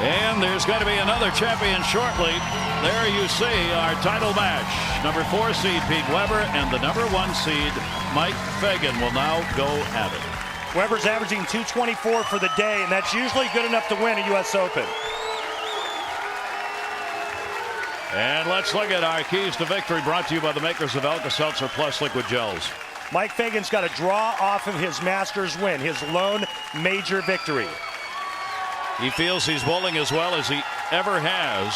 And there's going to be another champion shortly. There you see our title match. Number 4 seed Pete Weber and the number 1 seed Mike Fagan will now go at it. Weber's averaging 224 for the day, and that's usually good enough to win a U.S. Open. And let's look at our keys to victory, brought to you by the makers of Alka-Seltzer Plus Liquid Gels. Mike Fagan's got a draw off of his Masters win, his lone major victory. He feels he's bowling as well as he ever has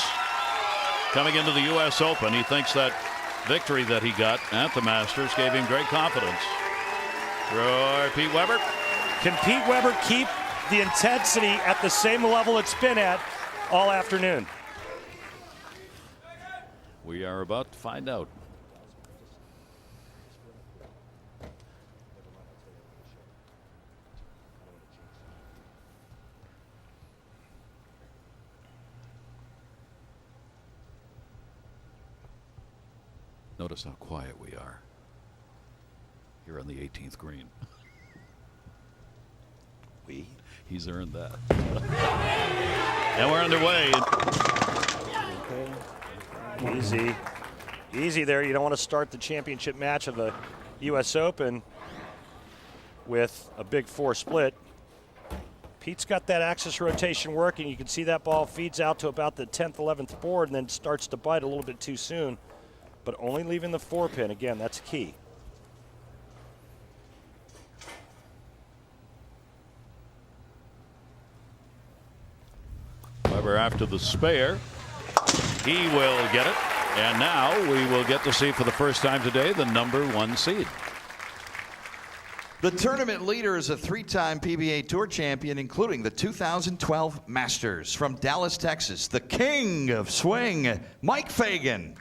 coming into the U.S. Open. He thinks that victory that he got at the Masters gave him great confidence. For Pete Weber. Can Pete Weber keep the intensity at the same level it's been at all afternoon? We are about to find out. Notice how quiet we are here on the 18th green. He's earned that. And we're underway. Easy. Easy there. You don't want to start the championship match of the U.S. Open with a big 4 split. Pete's got that axis rotation working. You can see that ball feeds out to about the 10th, 11th board and then starts to bite a little bit too soon. But only leaving the 4 pin. Again, that's key. Weber after the spare. He will get it. And now we will get to see for the first time today the number 1 seed. The tournament leader is a 3-time PBA Tour champion, including the 2012 Masters. From Dallas, Texas, the king of swing, Mike Fagan.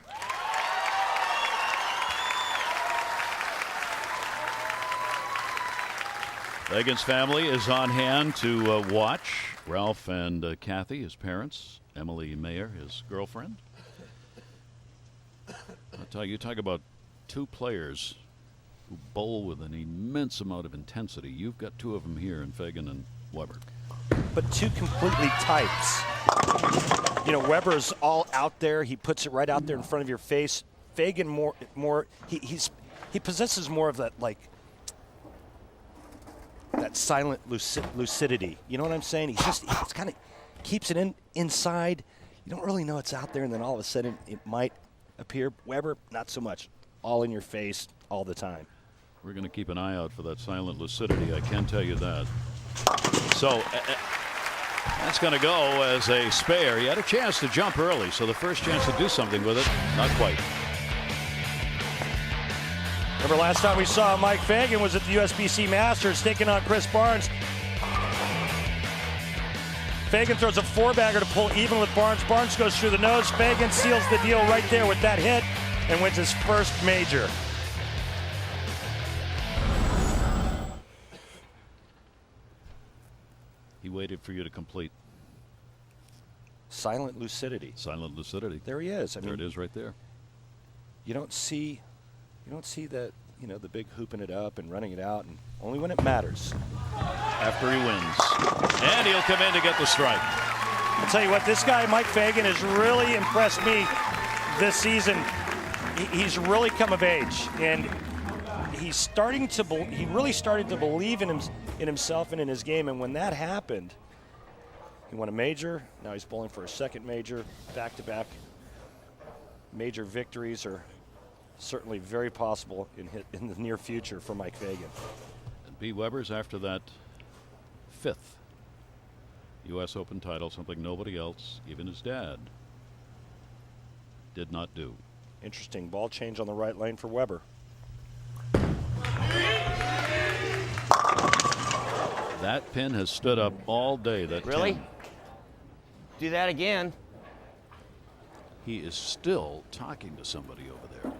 Fagan's family is on hand to watch. Ralph and Kathy, his parents. Emily Mayer, his girlfriend. I'll tell you, you talk about 2 players who bowl with an immense amount of intensity. You've got 2 of them here in Fagan and Weber. But 2 completely types. You know, Weber's all out there. He puts it right out there in front of your face. Fagan he possesses more of that, like, that silent lucidity. You know what I'm saying? He's kind of keeps it inside. You don't really know it's out there, and then all of a sudden it might appear. Weber, not so much. All in your face all the time. We're going to keep an eye out for that silent lucidity. I can tell you that. So that's going to go as a spare. He had a chance to jump early, so the first chance to do something with it, not quite. Remember last time we saw Mike Fagan was at the USBC Masters taking on Chris Barnes. Fagan throws a 4-bagger to pull even with Barnes. Barnes goes through the nose. Fagan seals the deal right there with that hit and wins his first major. He waited for you to complete. Silent lucidity. Silent lucidity. There he is. There it is right there. You don't see that, you know, the big hooping it up and running it out, and only when it matters. After he wins. And he'll come in to get the strike. I'll tell you what, this guy, Mike Fagan, has really impressed me this season. He's really come of age, and he really started to believe in himself and in his game, and when that happened, he won a major. Now he's bowling for a 2nd major. Back-to-back major victories are certainly very possible in the near future for Mike Fagan. And Pete Weber's after that 5th U.S. Open title, something nobody else, even his dad, did not do. Interesting ball change on the right lane for Weber. That pin has stood up all day. That Really? 10. Do that again. He is still talking to somebody over there.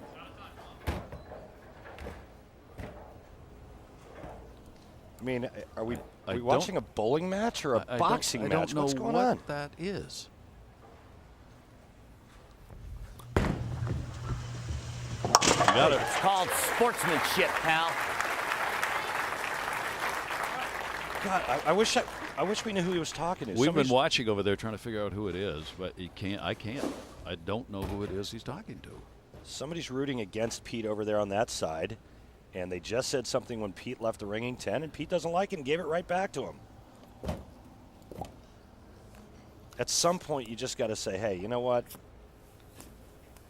I mean, are we watching a bowling match or a boxing match? I don't know What's going what on? that is. You got it. It's called sportsmanship, pal. God, I wish I wish we knew who he was talking to. We've been watching over there trying to figure out who it is, but I can't. I don't know who it is he's talking to. Somebody's rooting against Pete over there on that side, and they just said something when Pete left the ringing 10, and Pete doesn't like it and gave it right back to him. At some point, you just got to say, hey, you know what?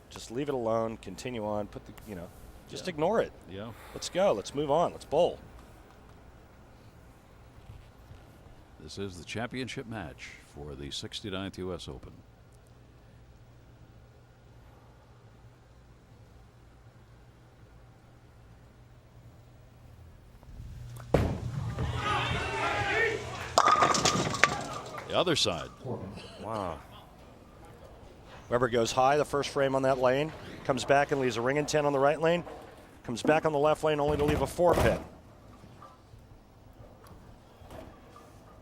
Just leave it alone, continue on, just ignore it. Yeah. Let's go. Let's move on. Let's bowl. This is the championship match for the 69th U.S. Open. The other side. Wow. Weber goes high the first frame on that lane, comes back and leaves a ring and 10 on the right lane, comes back on the left lane only to leave a 4-pin.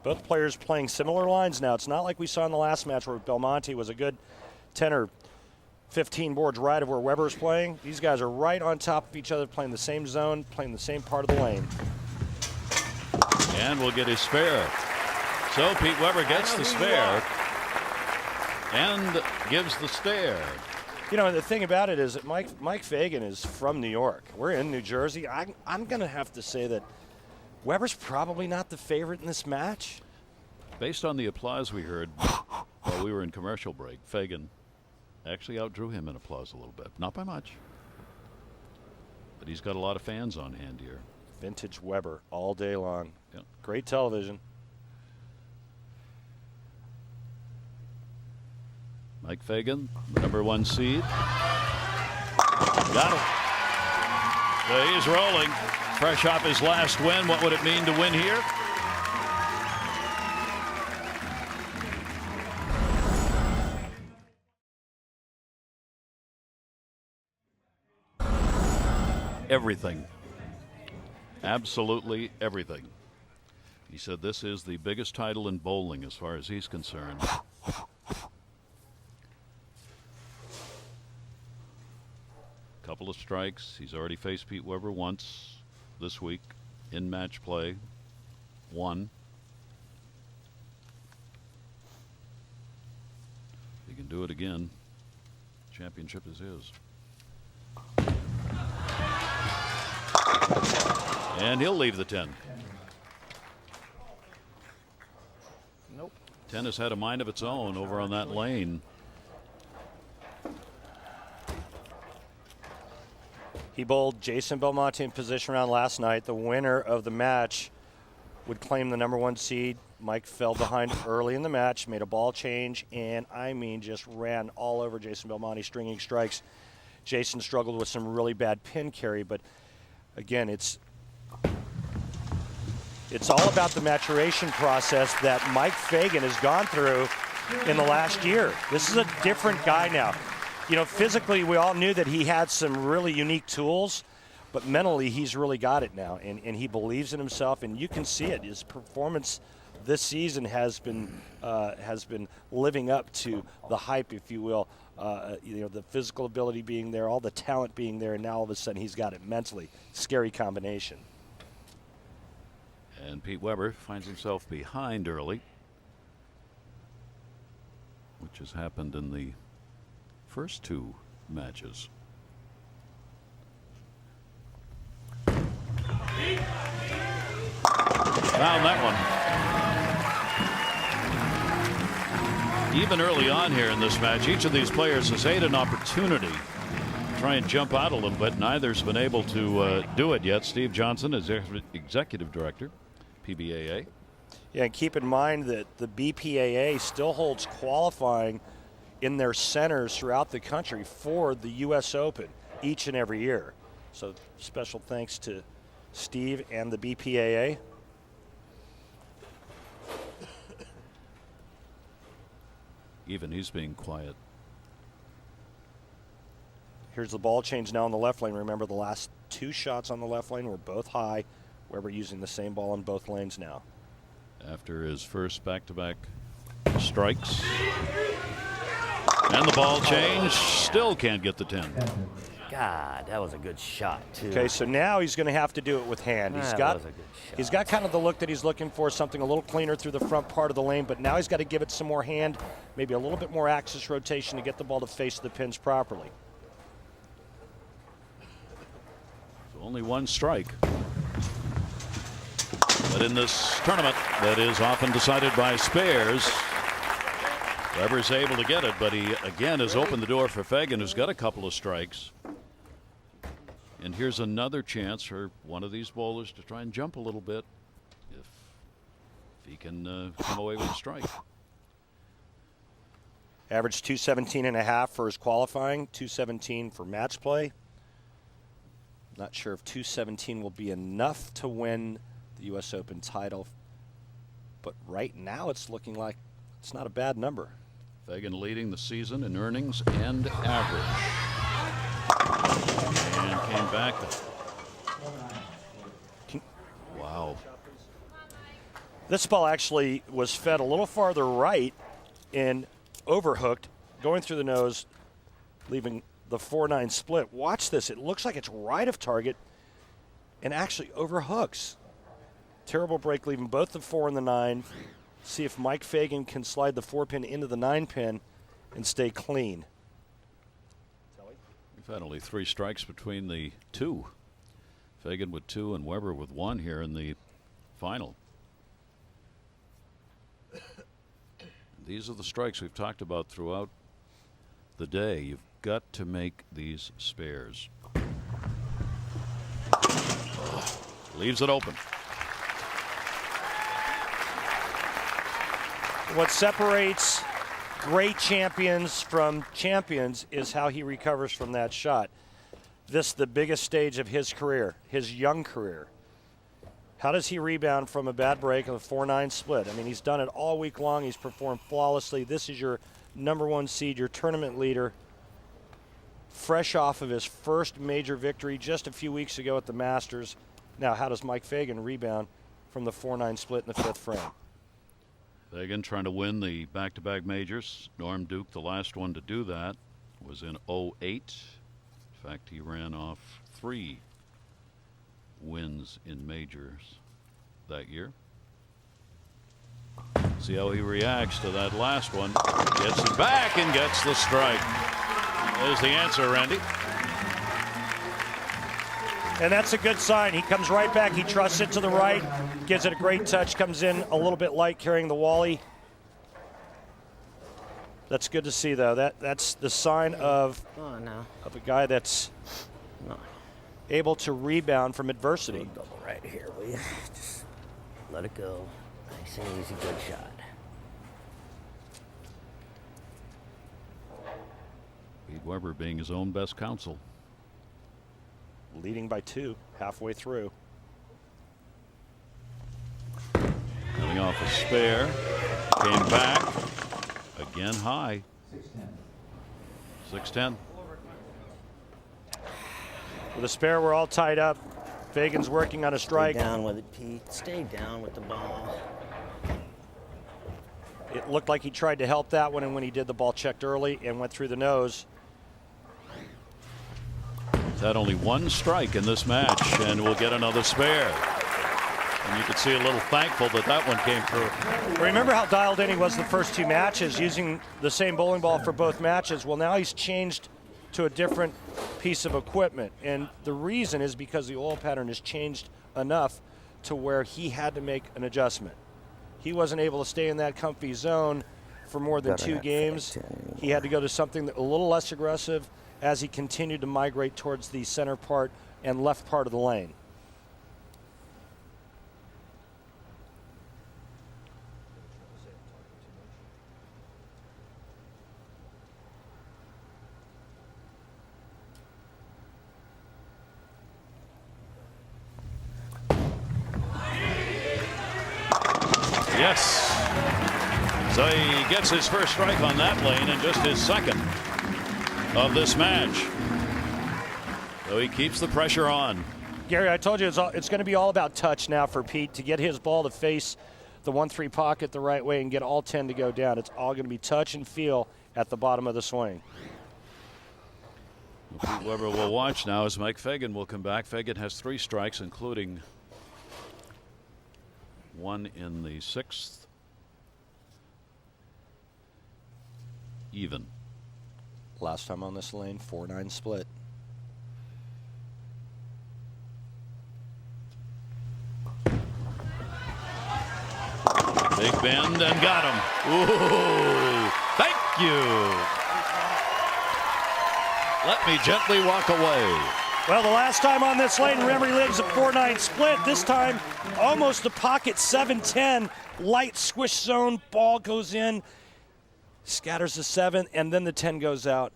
Both players playing similar lines now. It's not like we saw in the last match where Belmonte was a good 10 or 15 boards right of where Weber's playing. These guys are right on top of each other, playing the same zone, playing the same part of the lane. And we'll get his spare. So Pete Weber gets the spare and gives the stare. You know, the thing about it is that Mike Fagan is from New York. We're in New Jersey. I'm going to have to say that Weber's probably not the favorite in this match. Based on the applause we heard while we were in commercial break, Fagan actually outdrew him in applause a little bit. Not by much. But he's got a lot of fans on hand here. Vintage Weber all day long. Yep. Great television. Mike Fagan, the #1 seed. Got it. So he's rolling. Fresh off his last win. What would it mean to win here? Everything. Absolutely everything. He said this is the biggest title in bowling as far as he's concerned. Couple of strikes. He's already faced Pete Weber once this week in match play. Won. He can do it again. Championship is his. And he'll leave the 10. Nope. 10 has had a mind of its own over on that lane. He bowled Jason Belmonte in position round last night. The winner of the match would claim the #1 seed. Mike fell behind early in the match, made a ball change, and just ran all over Jason Belmonte, stringing strikes. Jason struggled with some really bad pin carry, but again, it's all about the maturation process that Mike Fagan has gone through in the last year. This is a different guy now. You know, physically, we all knew that he had some really unique tools, but mentally, he's really got it now, and he believes in himself, and you can see it. His performance this season has been living up to the hype, if you will. The physical ability being there, all the talent being there, and now all of a sudden he's got it mentally. Scary combination. And Pete Weber finds himself behind early, which has happened in the first two matches. Found that one. Even early on here in this match, each of these players has had an opportunity to try and jump out a little bit. Neither's been able to do it yet. Steve Johnson is executive director, PBAA. Yeah, and keep in mind that the BPAA still holds qualifying in their centers throughout the country for the U.S. Open each and every year. So special thanks to Steve and the BPAA. Even he's being quiet. Here's the ball change now on the left lane. Remember, the last two shots on the left lane were both high. Weber using the same ball in both lanes now. After his first back-to-back strikes. And the ball change, still can't get the 10. God, that was a good shot, too. Okay, so now he's going to have to do it with hand. That was a good shot. He's got kind of the look that he's looking for, something a little cleaner through the front part of the lane, but now he's got to give it some more hand, maybe a little bit more axis rotation to get the ball to face the pins properly. Only one strike. But in this tournament that is often decided by spares, Weber's able to get it, but he again has opened the door for Fagan, who's got a couple of strikes. And here's another chance for one of these bowlers to try and jump a little bit if he can come away with a strike. Average 217.5 for his qualifying, 217 for match play. Not sure if 217 will be enough to win the U.S. Open title, but right now it's looking like it's not a bad number. Fagan leading the season in earnings and average. And came back. Wow. This ball actually was fed a little farther right and overhooked, going through the nose, leaving the 4-9 split. Watch this. It looks like it's right of target and actually overhooks. Terrible break, leaving both the 4 and the 9. See if Mike Fagan can slide the 4-pin into the 9-pin and stay clean. We've had only 3 strikes between the two. Fagan with 2 and Weber with 1 here in the final. These are the strikes we've talked about throughout the day. You've got to make these spares. Leaves it open. What separates great champions from champions is how he recovers from that shot. This the biggest stage of his career, his young career. How does he rebound from a bad break of a 4-9 split? I mean, he's done it all week long. He's performed flawlessly. This is your #1 seed, your tournament leader, fresh off of his first major victory just a few weeks ago at the Masters. Now, how does Mike Fagan rebound from the 4-9 split in the 5th frame? Fagan trying to win the back-to-back majors. Norm Duke, the last one to do that, was in 08. In fact, he ran off 3 wins in majors that year. See how he reacts to that last one. Gets it back and gets the strike. There's the answer, Randy. And that's a good sign. He comes right back. He trusts it to the right, gives it a great touch, comes in a little bit light carrying the Wally. That's good to see, though. That's the sign of a guy that's able to rebound from adversity. Double right here, will you? Just let it go. Nice and easy, good shot. Pete Weber being his own best counsel. Leading by 2, halfway through. Coming off a spare. Came back. Again high. 6-10. With a spare, we're all tied up. Fagan's working on a strike. Stay down with it, Pete. Stay down with the ball. It looked like he tried to help that one, and when he did, the ball checked early and went through the nose. He's had only 1 strike in this match, and we'll get another spare. And you could see a little thankful that that one came through. Remember how dialed in he was the first 2 matches, using the same bowling ball for both matches? Well, now he's changed to a different piece of equipment, and the reason is because the oil pattern has changed enough to where he had to make an adjustment. He wasn't able to stay in that comfy zone for more than 2 games. He had to go to something a little less aggressive as he continued to migrate towards the center part and left part of the lane. Yes. So he gets his first strike on that lane and just his second of this match. So he keeps the pressure on. Gary, I told you it's going to be all about touch now for Pete to get his ball to face the 1-3 pocket the right way and get all 10 to go down. It's all going to be touch and feel at the bottom of the swing. Pete Weber will watch now as Mike Fagan will come back. Fagan has 3 strikes, including one in the 6th. Even. Last time on this lane, 4-9 split. Big bend and got him. Ooh, thank you. Let me gently walk away. Well, the last time on this lane, remember he lives a 4-9 split. This time, almost a pocket 7-10. Light squish zone, ball goes in, scatters the 7, and then the 10 goes out.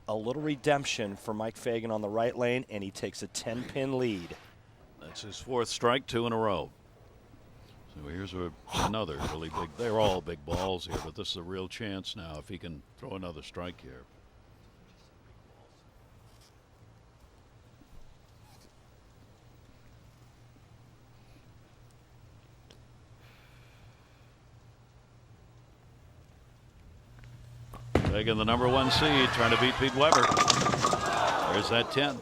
A little redemption for Mike Fagan on the right lane, and he takes a 10-pin lead. That's his 4th strike, 2 in a row. So here's another really big. They're all big balls here, but this is a real chance now if he can throw another strike here. Fagan, the number 1 seed, trying to beat Pete Weber. There's that 10.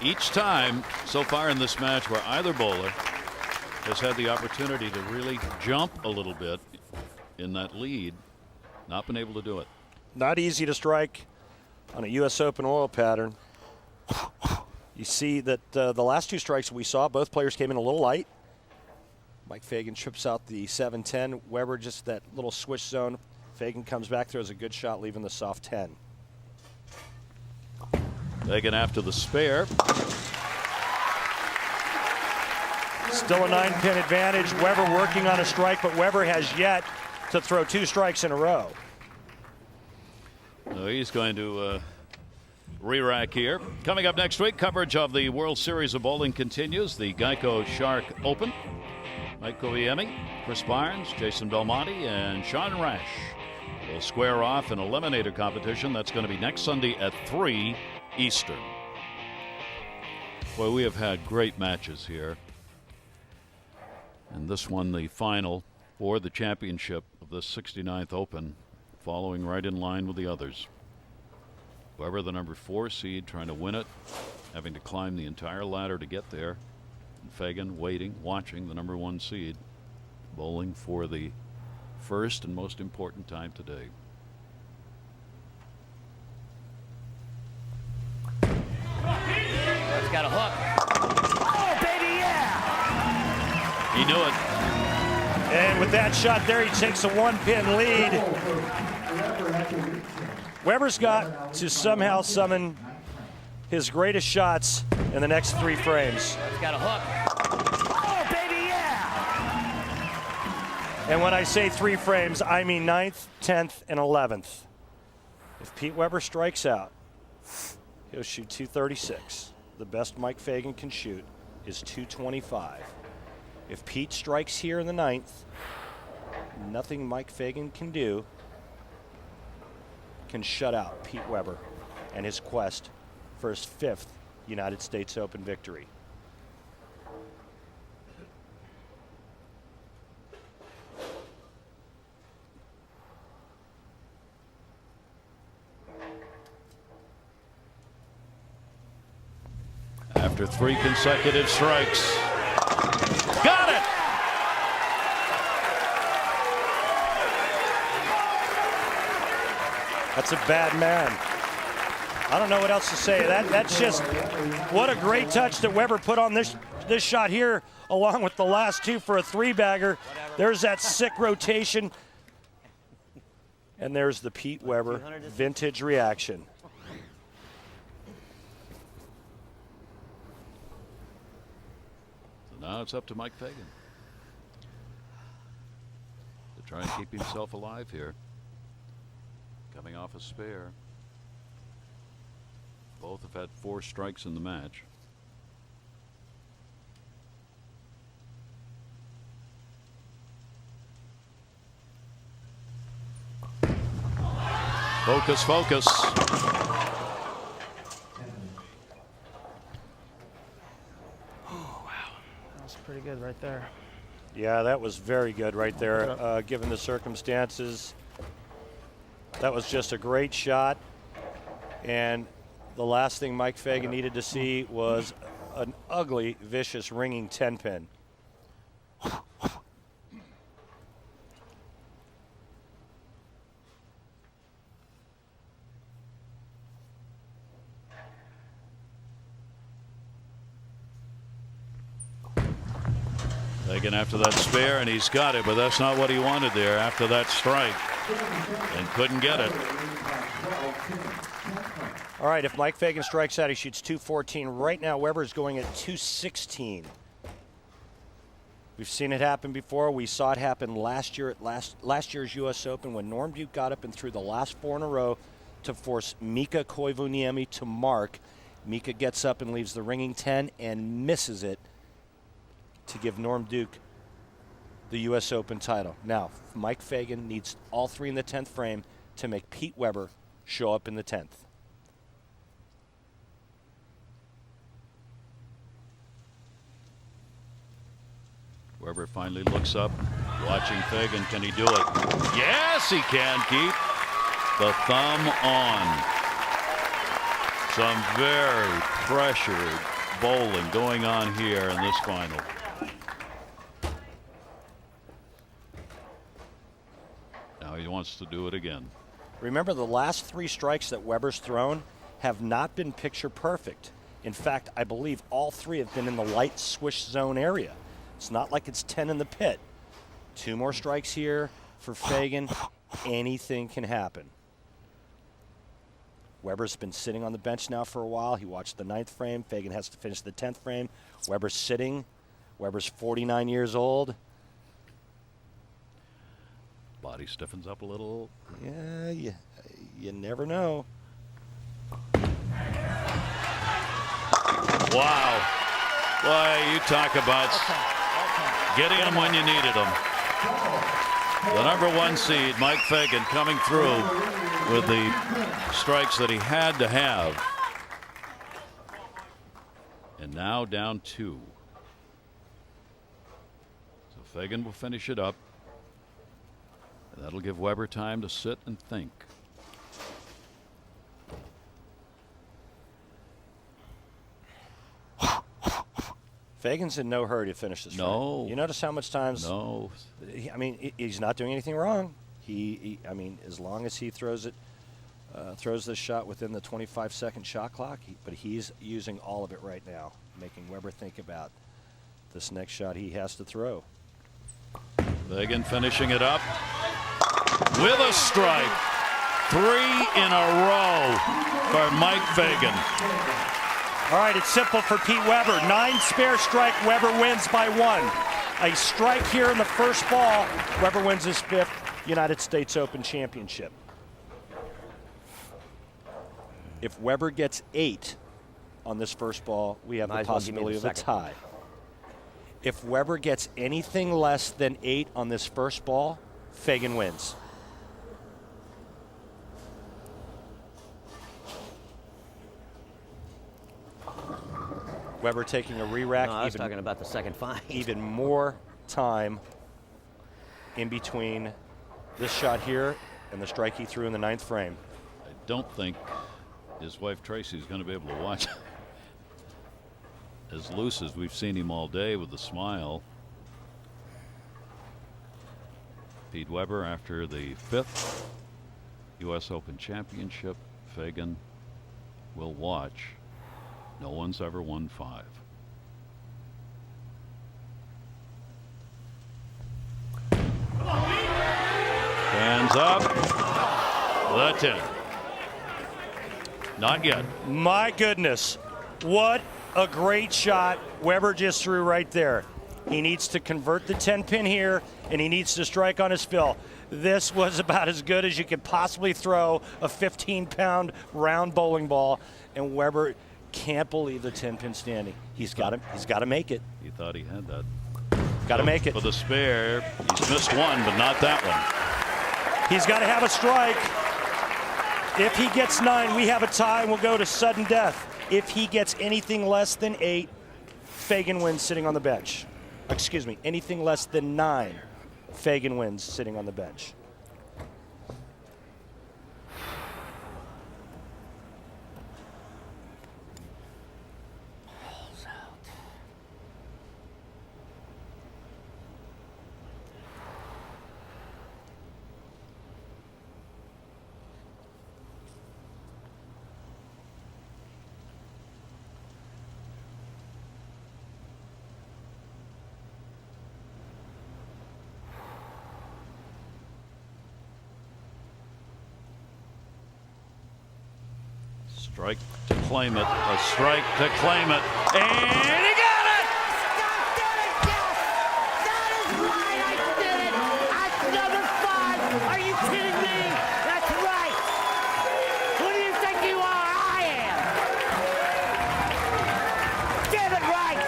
Each time so far in this match where either bowler has had the opportunity to really jump a little bit in that lead, not been able to do it. Not easy to strike on a U.S. Open oil pattern. You see that the last 2 strikes we saw, both players came in a little light. Mike Fagan trips out the 7-10. Weber just that little swish zone. Fagan comes back, throws a good shot, leaving the soft 10. Fagan after the spare. Still a 9-pin advantage. Weber working on a strike, but Weber has yet to throw 2 strikes in a row. So he's going to re-rack here. Coming up next week, coverage of the World Series of Bowling continues. The Geico Shark Open. Mike Koviemi, Chris Barnes, Jason Belmonte, and Sean Rash will square off an eliminator competition. That's going to be next Sunday at 3 Eastern. Boy, we have had great matches here. And this one, the final for the championship of the 69th Open, following right in line with the others. Weber, the number 4 seed, trying to win it, having to climb the entire ladder to get there. And Fagan waiting, watching the number 1 seed, bowling for the first and most important time today. It's got a hook. Oh, baby, yeah! He knew it. And with that shot there, he takes a 1-pin lead. Weber's got to somehow summon his greatest shots in the next 3 frames. It's got a hook. Oh, baby, yeah! And when I say 3 frames, I mean 9th, 10th, and 11th. If Pete Weber strikes out, he'll shoot 236. The best Mike Fagan can shoot is 225. If Pete strikes here in the 9th, nothing Mike Fagan can do can shut out Pete Weber and his quest for his 5th United States Open victory. After 3 consecutive strikes. Got it! That's a bad man. I don't know what else to say. That's just what a great touch that Weber put on this shot here, along with the last 2 for a 3-bagger. There's that sick rotation. And there's the Pete Weber vintage reaction. So now it's up to Mike Fagan to try and keep himself alive here. Coming off a spare. Both have had 4 strikes in the match. Focus, focus. Oh, wow. That was pretty good right there. Yeah, that was very good right there, given the circumstances. That was just a great shot. And the last thing Mike Fagan needed to see was an ugly, vicious, ringing 10-pin. Fagan after that spare, and he's got it, but that's not what he wanted there after that strike, and couldn't get it. All right, if Mike Fagan strikes out, he shoots 214. Right now, Weber's going at 216. We've seen it happen before. We saw it happen last year at last year's U.S. Open when Norm Duke got up and threw the last 4 in a row to force Mika Koivuniemi to mark. Mika gets up and leaves the ringing 10 and misses it to give Norm Duke the U.S. Open title. Now, Mike Fagan needs all 3 in the 10th frame to make Pete Weber show up in the 10th. Weber finally looks up, watching Fagan. Can he do it? Yes, he can keep the thumb on. Some very pressured bowling going on here in this final. Now he wants to do it again. Remember, the last 3 strikes that Weber's thrown have not been picture perfect. In fact, I believe all 3 have been in the light swish zone area. It's not like it's 10 in the pit. 2 more strikes here for Fagan. Anything can happen. Weber's been sitting on the bench now for a while. He watched the 9th frame. Fagan has to finish the 10th frame. Weber's sitting. Weber's 49 years old. Body stiffens up a little. Yeah, you never know. Wow. Boy, you talk about getting them when you needed them. The #1 seed, Mike Fagan, coming through with the strikes that he had to have. And now down 2. So Fagan will finish it up. And that'll give Weber time to sit and think. Fagan's in no hurry to finish this No. frame. You notice how much times? No. I mean, he's not doing anything wrong. I mean, as long as he throws this shot within the 25-second shot clock, but he's using all of it right now, making Weber think about this next shot he has to throw. Fagan finishing it up with a strike. 3 in a row for Mike Fagan. All right, it's simple for Pete Weber. 9 spare strike, Weber wins by 1. A strike here in the first ball, Weber wins his 5th United States Open championship. If Weber gets 8 on this first ball, we have the possibility of a tie. If Weber gets anything less than 8 on this first ball, Fagan wins. Weber taking a re-rack. No, I was talking about the second find. Even more time in between this shot here and the strike he threw in the 9th frame. I don't think his wife Tracy is going to be able to watch as loose as we've seen him all day with the smile. Pete Weber after the 5th U.S. Open championship. Fagan will watch. No one's ever won 5. Hands up. The 10. Not yet. My goodness, what a great shot Weber just threw right there. He needs to convert the 10-pin here, and he needs to strike on his fill. This was about as good as you could possibly throw a 15-pound round bowling ball, and Weber can't believe the 10-pin standing. He's got to make it. He thought he had that. Got to make it. For the spare, he's missed one, but not that one. He's got to have a strike. If he gets 9, we have a tie and we'll go to sudden death. If he gets anything less than 8, Fagan wins sitting on the bench. Excuse me, anything less than 9, Fagan wins sitting on the bench. Strike to claim it. A strike to claim it. And he got it! That is right. I did it. That's number 5. Are you kidding me? That's right. Who do you think you are? I am. Get it right.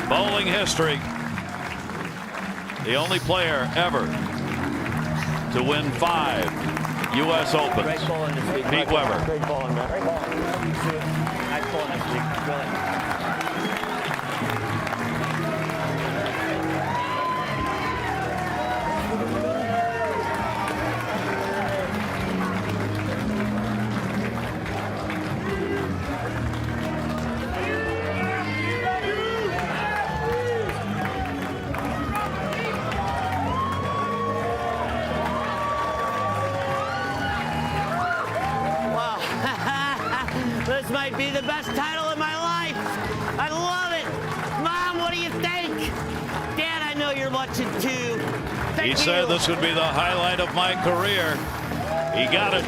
Bowling history. The only player ever to win 5 U.S. Opens. Great bowling this week. Pete Weber. Great bowling, man. Great bowling. Nice bowling this week. Really. Wow. This might be the best title in my life. I love it. Mom, what do you think? Dad, I know you're watching too. Thank He you. said this would be the highlight of my career. He got it.